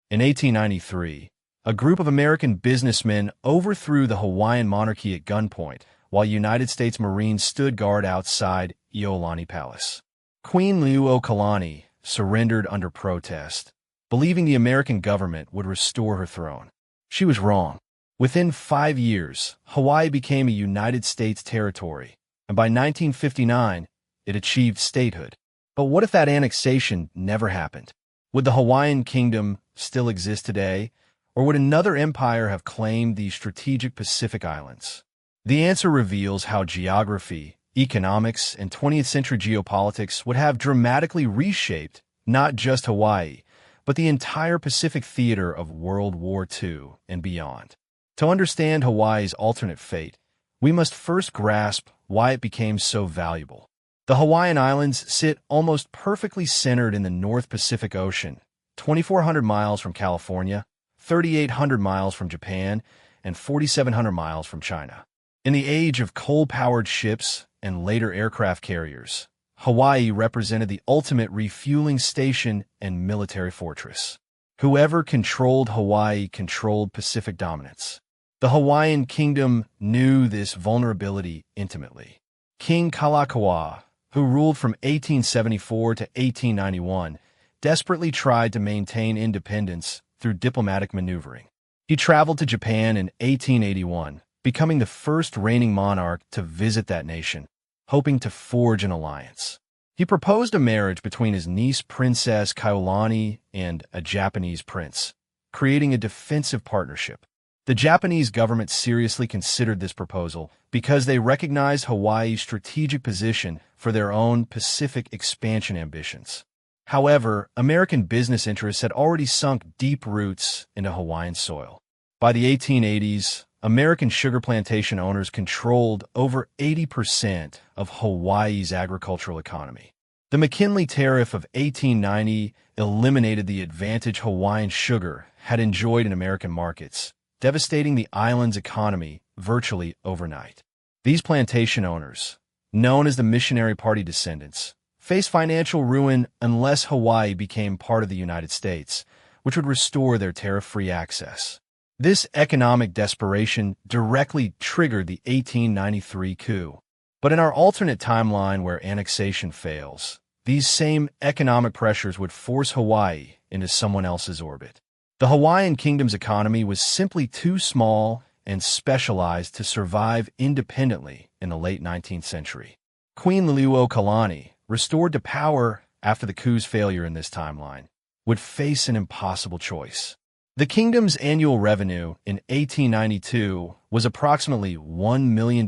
In 1893, a group of American businessmen overthrew the Hawaiian monarchy at gunpoint, while United States Marines stood guard outside Iolani Palace. Queen Liliuokalani surrendered under protest, believing the American government would restore her throne. She was wrong. Within 5 years, Hawaii became a United States territory, and by 1959, it achieved statehood. But what if that annexation never happened? Would the Hawaiian Kingdom still exist today, or would another empire have claimed these strategic Pacific islands? The answer reveals how geography, economics, and 20th century geopolitics would have dramatically reshaped not just Hawaii, but the entire Pacific theater of World War II and beyond. To understand Hawaii's alternate fate, we must first grasp why it became so valuable. The Hawaiian Islands sit almost perfectly centered in the North Pacific Ocean, 2,400 miles from California, 3,800 miles from Japan, and 4,700 miles from China. In the age of coal-powered ships and later aircraft carriers, Hawaii represented the ultimate refueling station and military fortress. Whoever controlled Hawaii controlled Pacific dominance. The Hawaiian Kingdom knew this vulnerability intimately. King Kalakaua, who ruled from 1874 to 1891, desperately tried to maintain independence through diplomatic maneuvering. He traveled to Japan in 1881, becoming the first reigning monarch to visit that nation, hoping to forge an alliance. He proposed a marriage between his niece Princess Kaolani and a Japanese prince, creating a defensive partnership. The Japanese government seriously considered this proposal because they recognized Hawaii's strategic position for their own Pacific expansion ambitions. However, American business interests had already sunk deep roots into Hawaiian soil. By the 1880s, American sugar plantation owners controlled over 80% of Hawaii's agricultural economy. The McKinley Tariff of 1890 eliminated the advantage Hawaiian sugar had enjoyed in American markets, devastating the island's economy virtually overnight. These plantation owners, known as the Missionary Party descendants, faced financial ruin unless Hawaii became part of the United States, which would restore their tariff-free access. This economic desperation directly triggered the 1893 coup. But in our alternate timeline where annexation fails, these same economic pressures would force Hawaii into someone else's orbit. The Hawaiian Kingdom's economy was simply too small and specialized to survive independently in the late 19th century. Queen Liliuokalani, restored to power after the coup's failure in this timeline, would face an impossible choice. The kingdom's annual revenue in 1892 was approximately $1 million,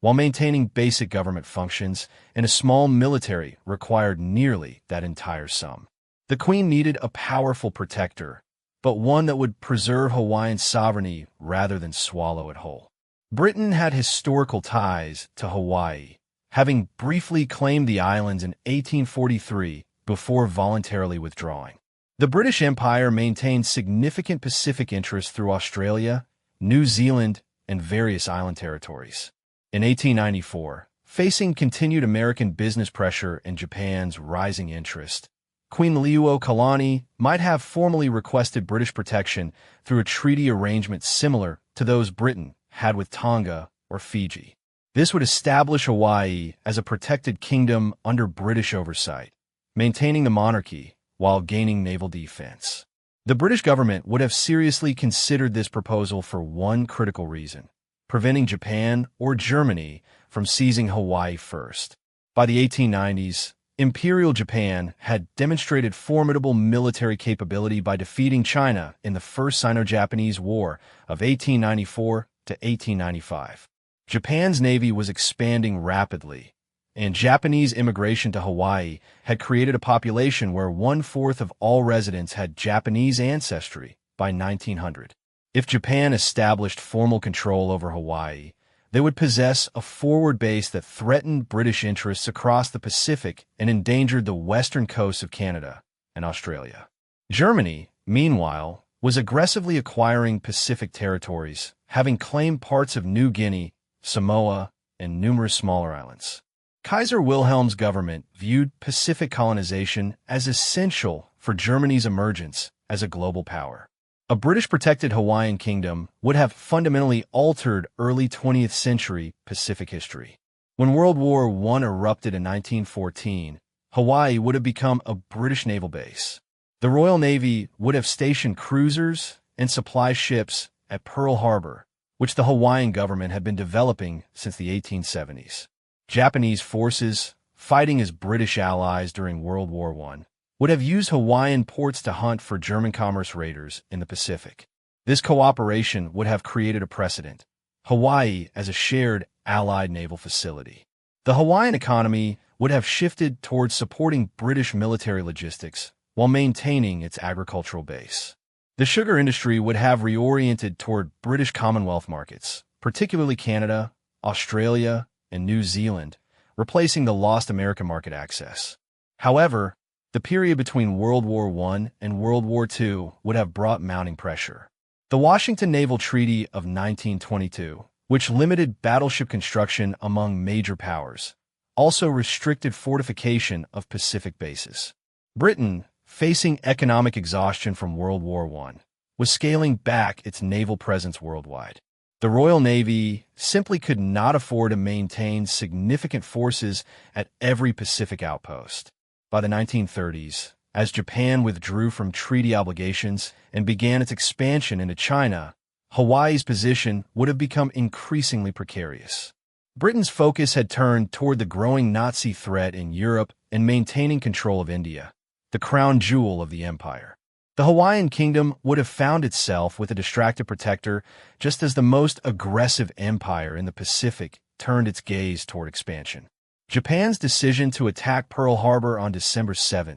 while maintaining basic government functions, and a small military required nearly that entire sum. The queen needed a powerful protector, but one that would preserve Hawaiian sovereignty rather than swallow it whole. Britain had historical ties to Hawaii, having briefly claimed the islands in 1843 before voluntarily withdrawing. The British Empire maintained significant Pacific interests through Australia, New Zealand, and various island territories. In 1894, facing continued American business pressure and Japan's rising interest, Queen Liliuokalani might have formally requested British protection through a treaty arrangement similar to those Britain had with Tonga or Fiji. This would establish Hawaii as a protected kingdom under British oversight, maintaining the monarchy while gaining naval defense. The British government would have seriously considered this proposal for one critical reason: preventing Japan or Germany from seizing Hawaii first. By the 1890s, Imperial Japan had demonstrated formidable military capability by defeating China in the First Sino-Japanese War of 1894 to 1895. Japan's navy was expanding rapidly, and Japanese immigration to Hawaii had created a population where 1/4 of all residents had Japanese ancestry by 1900. If Japan established formal control over Hawaii, they would possess a forward base that threatened British interests across the Pacific and endangered the western coasts of Canada and Australia. Germany, meanwhile, was aggressively acquiring Pacific territories, having claimed parts of New Guinea, Samoa, and numerous smaller islands. Kaiser Wilhelm's government viewed Pacific colonization as essential for Germany's emergence as a global power. A British-protected Hawaiian Kingdom would have fundamentally altered early 20th century Pacific history. When World War I erupted in 1914, Hawaii would have become a British naval base. The Royal Navy would have stationed cruisers and supply ships at Pearl Harbor, which the Hawaiian government had been developing since the 1870s. Japanese forces, fighting as British allies during World War I, would have used Hawaiian ports to hunt for German commerce raiders in the Pacific. This cooperation would have created a precedent: Hawaii as a shared Allied naval facility. The Hawaiian economy would have shifted towards supporting British military logistics while maintaining its agricultural base. The sugar industry would have reoriented toward British Commonwealth markets, particularly Canada, Australia, and New Zealand, replacing the lost American market access. However, the period between World War I and World War II would have brought mounting pressure. The Washington Naval Treaty of 1922, which limited battleship construction among major powers, also restricted fortification of Pacific bases. Britain, facing economic exhaustion from World War I, was scaling back its naval presence worldwide. The Royal Navy simply could not afford to maintain significant forces at every Pacific outpost. By the 1930s, as Japan withdrew from treaty obligations and began its expansion into China, Hawaii's position would have become increasingly precarious. Britain's focus had turned toward the growing Nazi threat in Europe and maintaining control of India, the crown jewel of the empire. The Hawaiian Kingdom would have found itself with a distracted protector just as the most aggressive empire in the Pacific turned its gaze toward expansion. Japan's decision to attack Pearl Harbor on December 7,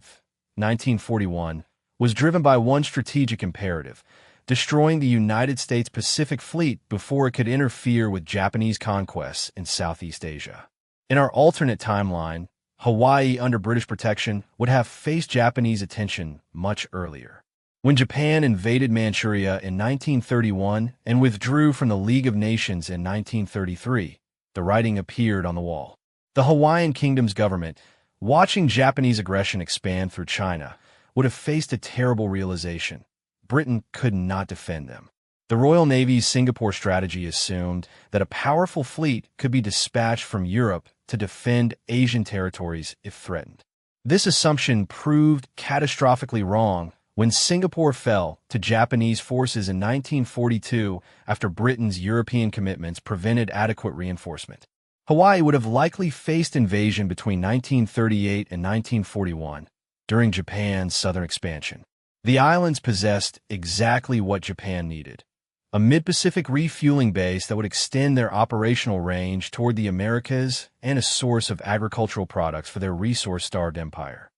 1941, was driven by one strategic imperative: destroying the United States Pacific Fleet before it could interfere with Japanese conquests in Southeast Asia. In our alternate timeline, Hawaii under British protection would have faced Japanese attention much earlier. When Japan invaded Manchuria in 1931 and withdrew from the League of Nations in 1933, the writing appeared on the wall. The Hawaiian Kingdom's government, watching Japanese aggression expand through China, would have faced a terrible realization: Britain could not defend them. The Royal Navy's Singapore strategy assumed that a powerful fleet could be dispatched from Europe to defend Asian territories if threatened. This assumption proved catastrophically wrong when Singapore fell to Japanese forces in 1942 after Britain's European commitments prevented adequate reinforcement. Hawaii would have likely faced invasion between 1938 and 1941 during Japan's southern expansion. The islands possessed exactly what Japan needed: a mid-Pacific refueling base that would extend their operational range toward the Americas and a source of agricultural products for their resource-starved empire.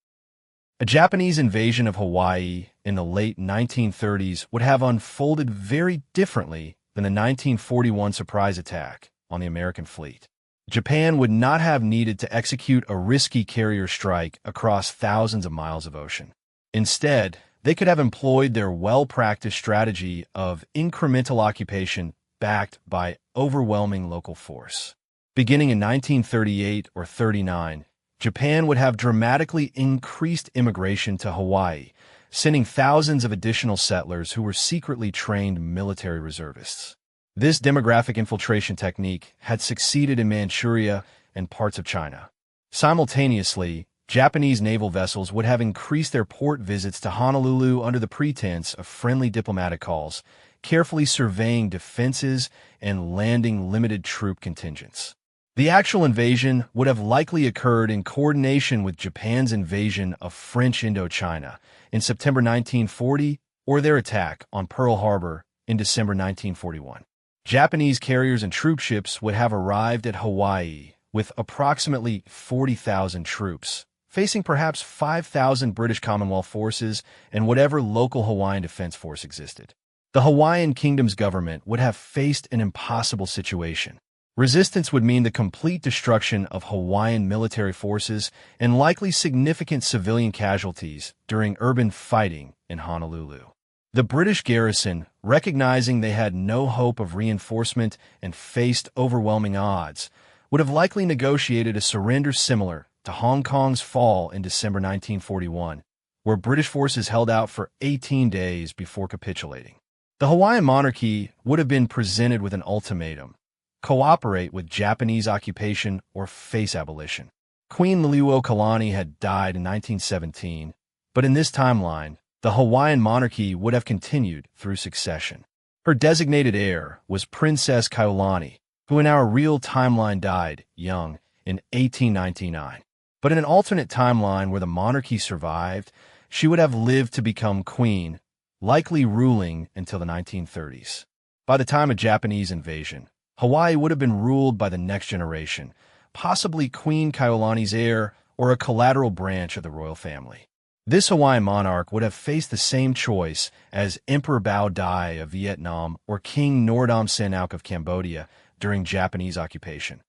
A Japanese invasion of Hawaii in the late 1930s would have unfolded very differently than the 1941 surprise attack on the American fleet. Japan would not have needed to execute a risky carrier strike across thousands of miles of ocean. Instead, they could have employed their well-practiced strategy of incremental occupation backed by overwhelming local force. Beginning in 1938 or 39, Japan would have dramatically increased immigration to Hawaii, sending thousands of additional settlers who were secretly trained military reservists. This demographic infiltration technique had succeeded in Manchuria and parts of China. Simultaneously, Japanese naval vessels would have increased their port visits to Honolulu under the pretense of friendly diplomatic calls, carefully surveying defenses and landing limited troop contingents. The actual invasion would have likely occurred in coordination with Japan's invasion of French Indochina in September 1940 or their attack on Pearl Harbor in December 1941. Japanese carriers and troop ships would have arrived at Hawaii with approximately 40,000 troops, facing perhaps 5,000 British Commonwealth forces and whatever local Hawaiian Defense Force existed. The Hawaiian Kingdom's government would have faced an impossible situation. Resistance would mean the complete destruction of Hawaiian military forces and likely significant civilian casualties during urban fighting in Honolulu. The British garrison, recognizing they had no hope of reinforcement and faced overwhelming odds, would have likely negotiated a surrender similar to Hong Kong's fall in December 1941, where British forces held out for 18 days before capitulating. The Hawaiian monarchy would have been presented with an ultimatum: cooperate with Japanese occupation or face abolition. Queen Liliuokalani had died in 1917, but in this timeline, the Hawaiian monarchy would have continued through succession. Her designated heir was Princess Kailani, who in our real timeline died young in 1899. But in an alternate timeline where the monarchy survived, she would have lived to become queen, likely ruling until the 1930s. By the time of Japanese invasion, Hawaii would have been ruled by the next generation, possibly Queen Kailani's heir or a collateral branch of the royal family. This Hawaiian monarch would have faced the same choice as Emperor Bao Dai of Vietnam or King Norodom Sihanouk of Cambodia during Japanese occupation.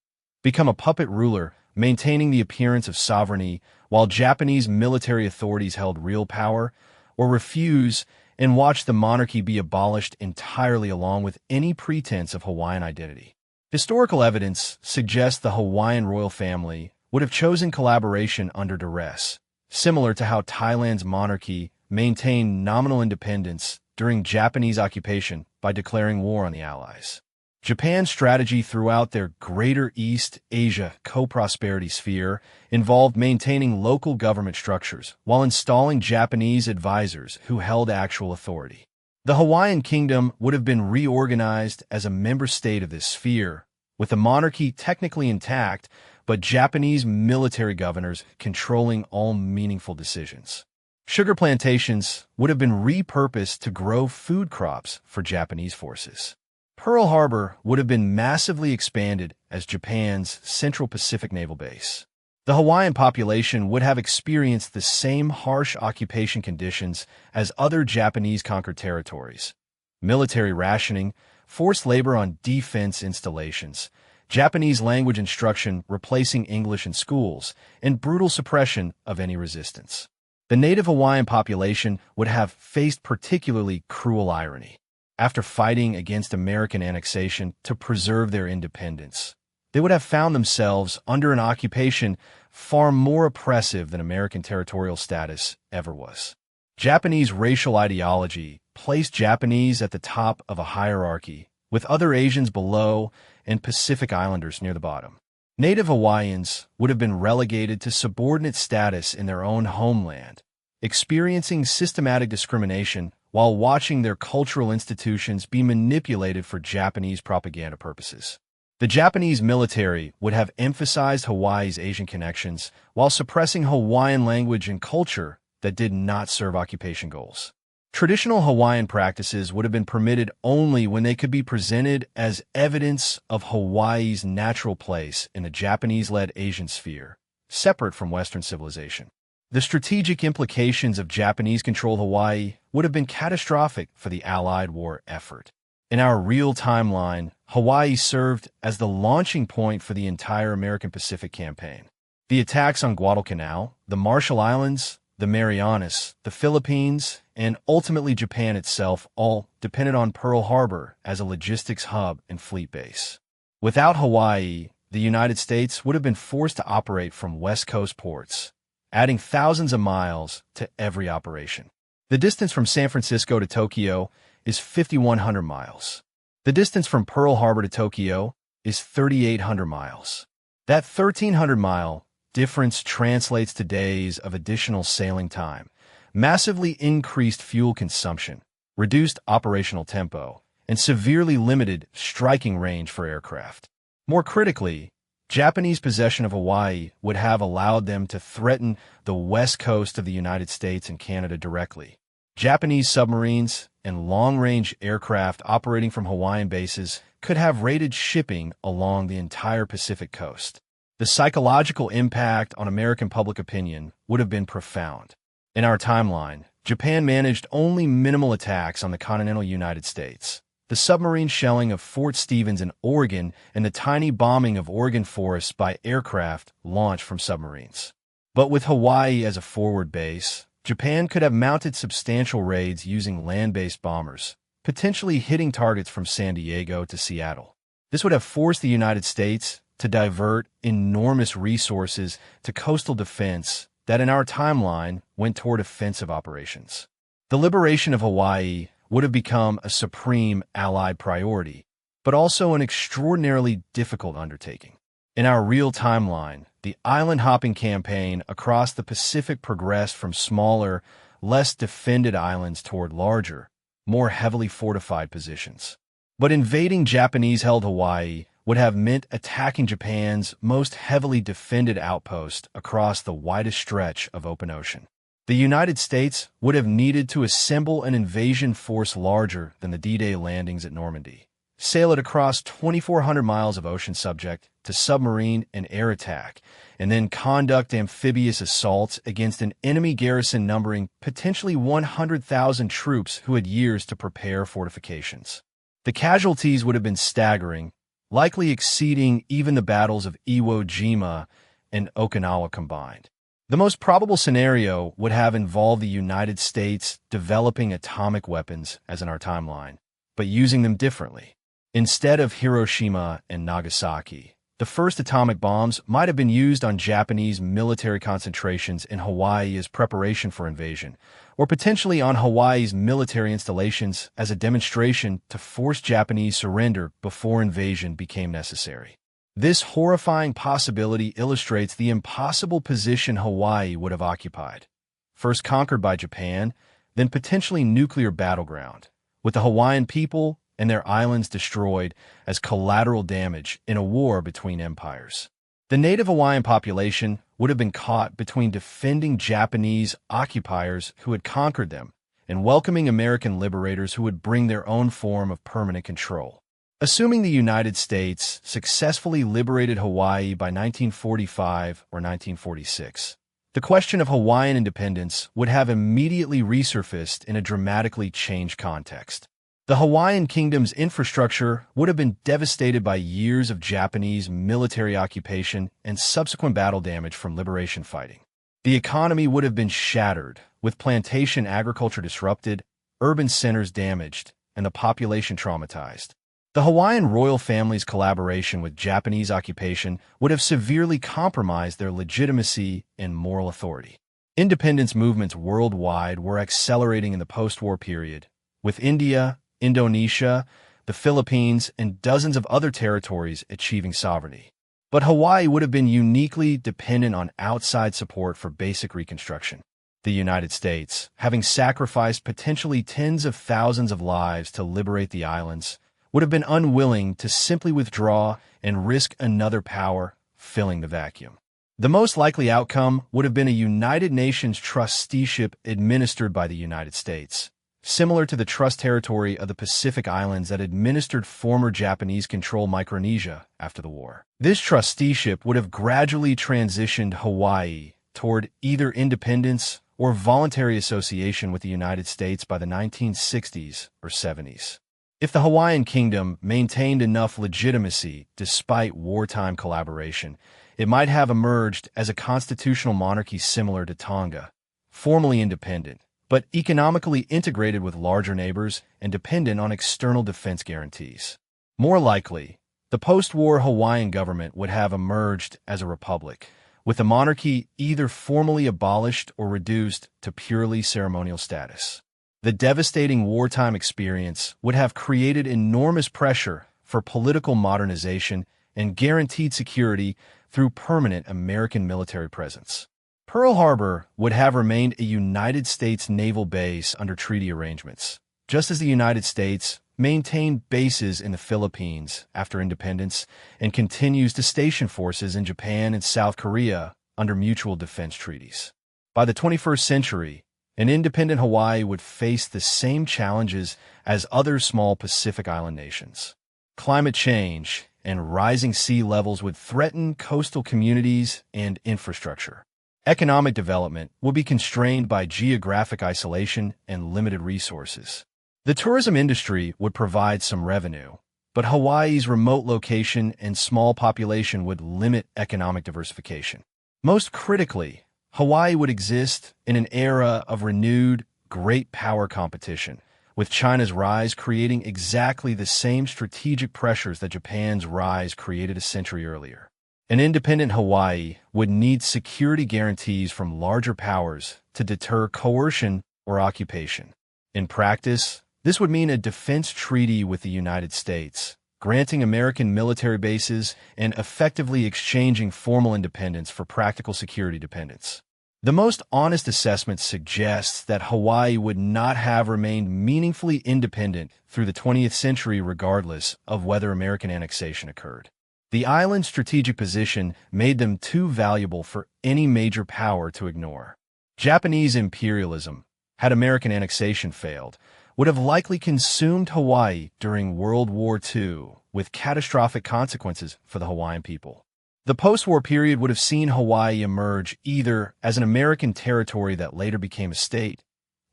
Become a puppet ruler, maintaining the appearance of sovereignty while Japanese military authorities held real power, or refuse and watch the monarchy be abolished entirely along with any pretense of Hawaiian identity. Historical evidence suggests the Hawaiian royal family would have chosen collaboration under duress, similar to how Thailand's monarchy maintained nominal independence during Japanese occupation by declaring war on the Allies. Japan's strategy throughout their Greater East Asia co-prosperity sphere involved maintaining local government structures while installing Japanese advisors who held actual authority. The Hawaiian Kingdom would have been reorganized as a member state of this sphere, with the monarchy technically intact, but Japanese military governors controlling all meaningful decisions. Sugar plantations would have been repurposed to grow food crops for Japanese forces. Pearl Harbor would have been massively expanded as Japan's Central Pacific naval base. The Hawaiian population would have experienced the same harsh occupation conditions as other Japanese-conquered territories: military rationing, forced labor on defense installations, Japanese language instruction replacing English in schools, and brutal suppression of any resistance. The native Hawaiian population would have faced particularly cruel irony. After fighting against American annexation to preserve their independence, they would have found themselves under an occupation far more oppressive than American territorial status ever was. Japanese racial ideology placed Japanese at the top of a hierarchy, with other Asians below and Pacific Islanders near the bottom. Native Hawaiians would have been relegated to subordinate status in their own homeland, experiencing systematic discrimination while watching their cultural institutions be manipulated for Japanese propaganda purposes. The Japanese military would have emphasized Hawaii's Asian connections while suppressing Hawaiian language and culture that did not serve occupation goals. Traditional Hawaiian practices would have been permitted only when they could be presented as evidence of Hawaii's natural place in the Japanese-led Asian sphere, separate from Western civilization. The strategic implications of Japanese-controlled Hawaii would have been catastrophic for the Allied war effort. In our real timeline, Hawaii served as the launching point for the entire American Pacific campaign. The attacks on Guadalcanal, the Marshall Islands, the Marianas, the Philippines, and ultimately Japan itself all depended on Pearl Harbor as a logistics hub and fleet base. Without Hawaii, the United States would have been forced to operate from West Coast ports, adding thousands of miles to every operation. The distance from San Francisco to Tokyo is 5,100 miles. The distance from Pearl Harbor to Tokyo is 3,800 miles. That 1,300-mile difference translates to days of additional sailing time, massively increased fuel consumption, reduced operational tempo, and severely limited striking range for aircraft. More critically, Japanese possession of Hawaii would have allowed them to threaten the west coast of the United States and Canada directly. Japanese submarines and long-range aircraft operating from Hawaiian bases could have raided shipping along the entire Pacific coast. The psychological impact on American public opinion would have been profound. In our timeline, Japan managed only minimal attacks on the continental United States. The submarine shelling of Fort Stevens in Oregon and the tiny bombing of Oregon forests by aircraft launched from submarines. But with Hawaii as a forward base, Japan could have mounted substantial raids using land-based bombers, potentially hitting targets from San Diego to Seattle. This would have forced the United States to divert enormous resources to coastal defense that in our timeline went toward offensive operations. The liberation of Hawaii would have become a supreme Allied priority, but also an extraordinarily difficult undertaking. In our real timeline, the island-hopping campaign across the Pacific progressed from smaller, less defended islands toward larger, more heavily fortified positions. But invading Japanese-held Hawaii would have meant attacking Japan's most heavily defended outpost across the widest stretch of open ocean. The United States would have needed to assemble an invasion force larger than the D-Day landings at Normandy, sail it across 2,400 miles of ocean subject to submarine and air attack, and then conduct amphibious assaults against an enemy garrison numbering potentially 100,000 troops who had years to prepare fortifications. The casualties would have been staggering, likely exceeding even the battles of Iwo Jima and Okinawa combined. The most probable scenario would have involved the United States developing atomic weapons, as in our timeline, but using them differently. Instead of Hiroshima and Nagasaki, the first atomic bombs might have been used on Japanese military concentrations in Hawaii as preparation for invasion, or potentially on Hawaii's military installations as a demonstration to force Japanese surrender before invasion became necessary. This horrifying possibility illustrates the impossible position Hawaii would have occupied. First conquered by Japan, then potentially nuclear battleground, with the Hawaiian people and their islands destroyed as collateral damage in a war between empires. The native Hawaiian population would have been caught between defending Japanese occupiers who had conquered them and welcoming American liberators who would bring their own form of permanent control. Assuming the United States successfully liberated Hawaii by 1945 or 1946, the question of Hawaiian independence would have immediately resurfaced in a dramatically changed context. The Hawaiian Kingdom's infrastructure would have been devastated by years of Japanese military occupation and subsequent battle damage from liberation fighting. The economy would have been shattered, with plantation agriculture disrupted, urban centers damaged, and the population traumatized. The Hawaiian royal family's collaboration with Japanese occupation would have severely compromised their legitimacy and moral authority. Independence movements worldwide were accelerating in the post-war period, with India, Indonesia, the Philippines, and dozens of other territories achieving sovereignty. But Hawaii would have been uniquely dependent on outside support for basic reconstruction. The United States, having sacrificed potentially tens of thousands of lives to liberate the islands, would have been unwilling to simply withdraw and risk another power filling the vacuum. The most likely outcome would have been a United Nations trusteeship administered by the United States, similar to the trust territory of the Pacific Islands that administered former Japanese-controlled Micronesia after the war. This trusteeship would have gradually transitioned Hawaii toward either independence or voluntary association with the United States by the 1960s or 70s. If the Hawaiian Kingdom maintained enough legitimacy despite wartime collaboration, it might have emerged as a constitutional monarchy similar to Tonga, formally independent, but economically integrated with larger neighbors and dependent on external defense guarantees. More likely, the post-war Hawaiian government would have emerged as a republic, with the monarchy either formally abolished or reduced to purely ceremonial status. The devastating wartime experience would have created enormous pressure for political modernization and guaranteed security through permanent American military presence. Pearl Harbor would have remained a United States naval base under treaty arrangements, just as the United States maintained bases in the Philippines after independence and continues to station forces in Japan and South Korea under mutual defense treaties. By the 21st century, an independent Hawaii would face the same challenges as other small Pacific Island nations. Climate change and rising sea levels would threaten coastal communities and infrastructure. Economic development would be constrained by geographic isolation and limited resources. The tourism industry would provide some revenue, but Hawaii's remote location and small population would limit economic diversification. Most critically, Hawaii would exist in an era of renewed great power competition, with China's rise creating exactly the same strategic pressures that Japan's rise created a century earlier. An independent Hawaii would need security guarantees from larger powers to deter coercion or occupation. In practice, this would mean a defense treaty with the United States, granting American military bases and effectively exchanging formal independence for practical security dependence. The most honest assessment suggests that Hawaii would not have remained meaningfully independent through the 20th century regardless of whether American annexation occurred. The island's strategic position made them too valuable for any major power to ignore. Japanese imperialism, had American annexation failed, would have likely consumed Hawaii during World War II, with catastrophic consequences for the Hawaiian people. The post-war period would have seen Hawaii emerge either as an American territory that later became a state,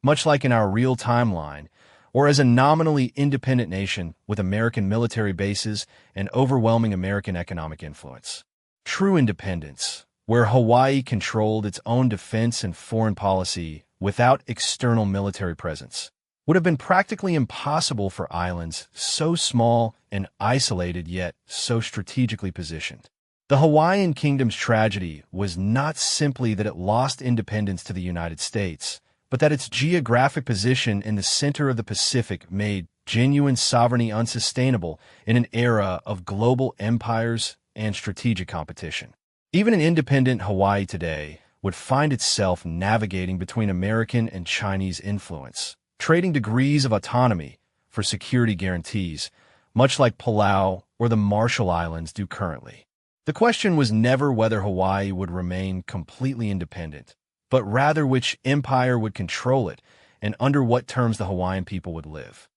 much like in our real timeline, or as a nominally independent nation with American military bases and overwhelming American economic influence. True independence, where Hawaii controlled its own defense and foreign policy without external military presence, would have been practically impossible for islands so small and isolated yet so strategically positioned. The Hawaiian Kingdom's tragedy was not simply that it lost independence to the United States, but that its geographic position in the center of the Pacific made genuine sovereignty unsustainable in an era of global empires and strategic competition. Even an independent Hawaii today would find itself navigating between American and Chinese influence, trading degrees of autonomy for security guarantees, much like Palau or the Marshall Islands do currently. The question was never whether Hawaii would remain completely independent, but rather which empire would control it and under what terms the Hawaiian people would live.